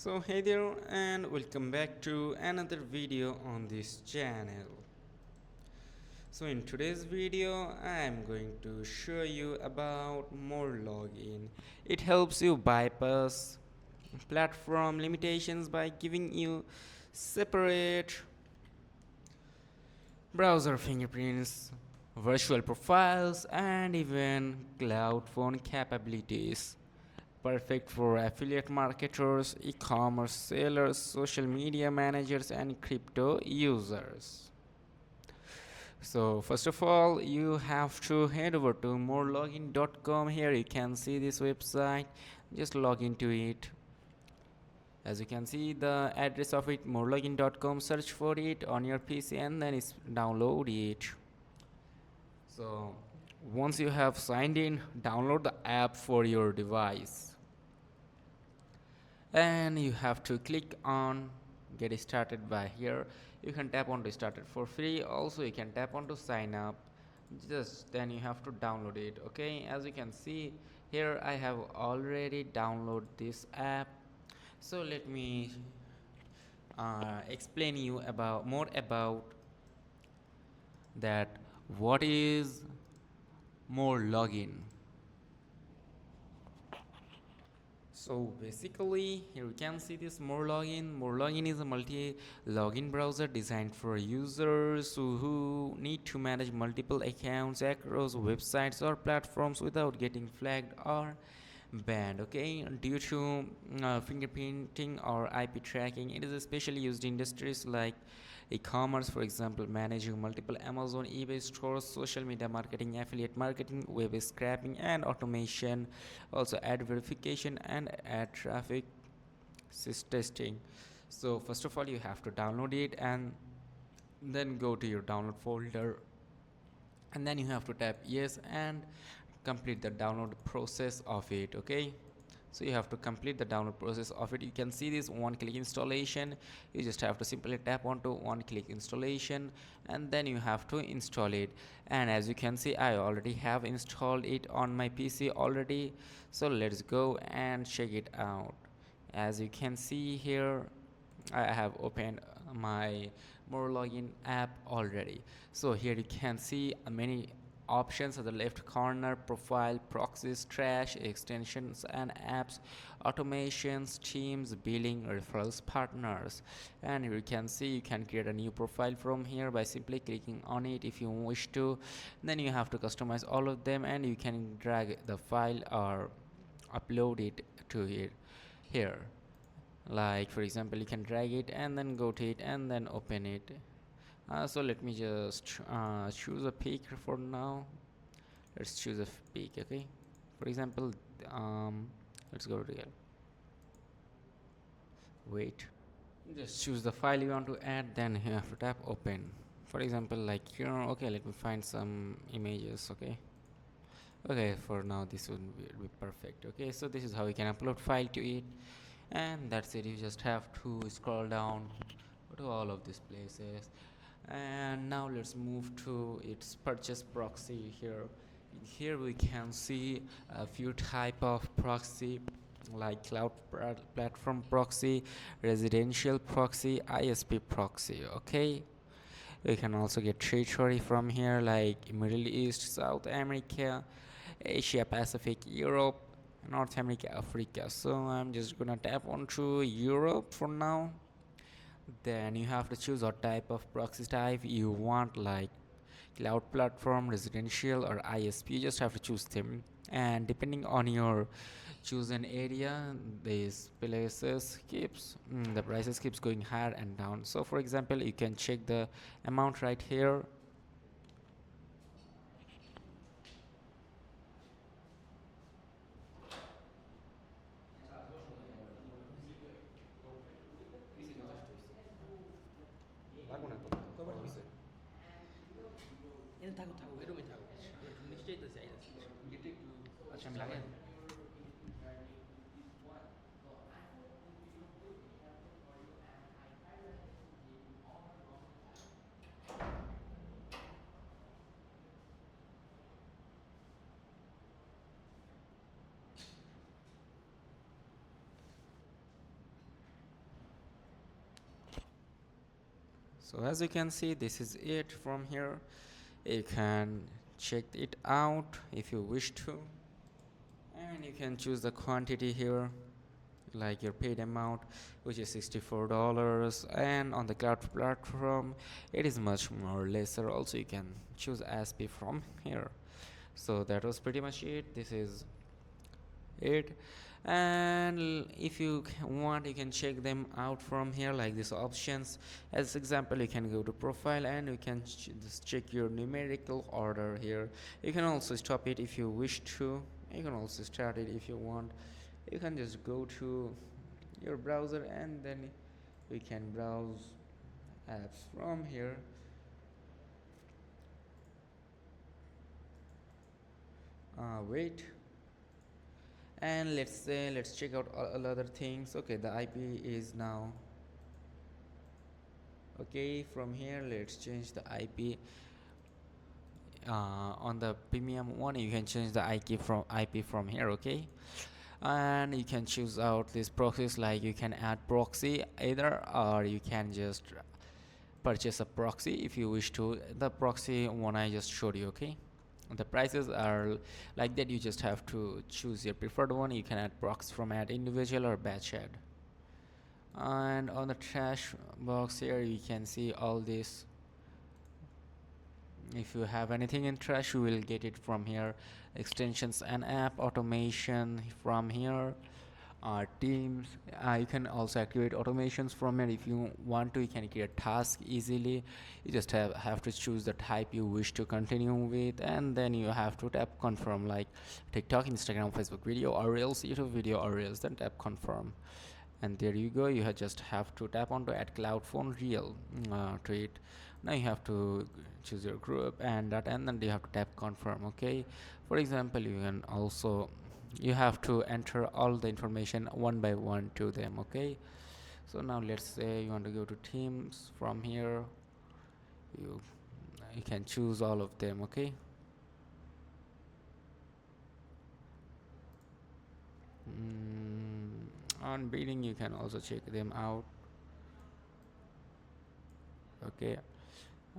So hey there and welcome back to another video on this channel. So in today's video I am going to show you about MoreLogin. It helps you bypass platform limitations by giving you separate browser fingerprints, virtual profiles and even cloud phone capabilities. Perfect for affiliate marketers, e-commerce sellers, social media managers and crypto users. So first of all, you have to head over to morelogin.com. Here you can see this website. Just log into it. As you can see the address of it, morelogin.com. Search for it on your PC and then download it. So once you have signed in, download the app for your device. And you have to click on get started by here. You can tap on to start it for free. Also you can tap on to sign up. Just then you have to download it. Okay, as you can see here I have already downloaded this app. So let me explain you about more about that. What is MoreLogin? So basically here we can see this MoreLogin. MoreLogin is a multi-login browser designed for users who need to manage multiple accounts across websites or platforms without getting flagged or banned. Okay, due to fingerprinting or IP tracking, it is especially used in industries like e-commerce, for example, managing multiple Amazon, eBay stores, social media marketing, affiliate marketing, web scraping, and automation. Also, ad verification and ad traffic testing. So, first of all, you have to download it and then go to your download folder, and then you have to tap yes and complete the download process of it. Okay, so you have to complete the download process of it. You can see this one click installation. You just have to simply tap onto one click installation and then you have to install it. And as you can see I already have installed it on my PC already. So let's go and check it out. As you can see here I have opened my MoreLogin app already. So here you can see many options at the left corner: profile, proxies, trash, extensions and apps, automations, teams, billing, referrals, partners. And here you can see you can create a new profile from here by simply clicking on it if you wish to. Then you have to customize all of them and you can drag the file or upload it to it here. Like for example, you can drag it and then go to it and then open it. So let me just choose a pic for now. Let's choose a pic. Okay, for example, let's go real. Wait, just choose the file you want to add, then you have to tap open. For example, like here. Okay, let me find some images. Okay, for now this would be perfect. Okay, so this is how you can upload file to it, and that's it. You just have to scroll down to all of these places. And now let's move to its purchase proxy. Here we can see a few type of proxy, like cloud platform proxy, residential proxy, ISP proxy. Okay, we can also get territory from here, like Middle East, South America, Asia Pacific, Europe, North America, Africa. So I'm just gonna tap onto Europe for now. Then you have to choose what type of proxy type you want, like cloud platform, residential or ISP. You just have to choose them, and depending on your chosen area, the prices keeps going higher and down. So for example, you can check the amount right here. আচ্ছা আমি লাগাই So as you can see, this is it from here. You can check it out if you wish to, and you can choose the quantity here, like your paid amount, which is $64, and on the cloud platform it is much more lesser. Also you can choose ASP from here. So that was pretty much it. This is it. And if you want, you can check them out from here, like these options. As example, you can go to profile and you can just check your numerical order here. You can also stop it if you wish to. You can also start it if you want. You can just go to your browser and then we can browse apps from here. Wait, and let's check out all other things. Okay, the IP is now okay. From here let's change the IP. On the premium one you can change the IP from here. Okay, and you can choose out these proxies, like you can add proxy either, or you can just purchase a proxy if you wish to. The proxy one I just showed you. Okay, the prices are like that. You just have to choose your preferred one. You can add proxy from add individual or batch add. And on the trash box here you can see all this. If you have anything in trash you will get it from here. Extensions and app automation from here. Teams, you can also activate automations from here. If you want to, you can create task easily. You just have to choose the type you wish to continue with, and then you have to tap confirm, like TikTok, Instagram, Facebook video, or Reels, YouTube video, or Reels, then tap confirm. And there you go. You just have to tap onto add cloud phone reel to it. Now you have to choose your group and that, and then you have to tap confirm. Okay, for example, you can also, you have to enter all the information one by one to them. Okay, so now let's say you want to go to teams. From here you you can choose all of them. Okay, on bidding you can also check them out. Okay,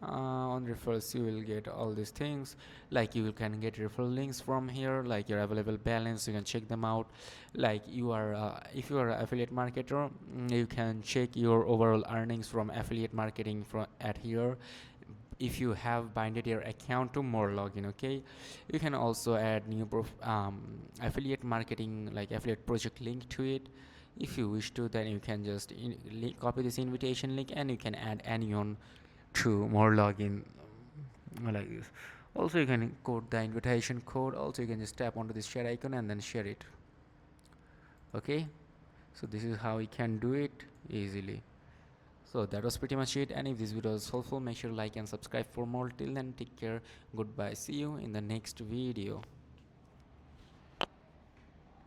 on referrals you will get all these things, like you can get referral links from here, like your available balance. You can check them out. Like you are if you are an affiliate marketer, you can check your overall earnings from affiliate marketing from at here, if you have binded your account to MoreLogin. Okay, you can also add new affiliate marketing, like affiliate project link to it. If you wish to, then you can just copy this invitation link and you can add anyone to MoreLogin, like this. Also you can code the invitation code. Also you can just tap onto this share icon and then share it. Okay, so this is how you can do it easily. So that was pretty much it, and if this video was helpful, make sure to like and subscribe for more. Till then, take care, goodbye, see you in the next video.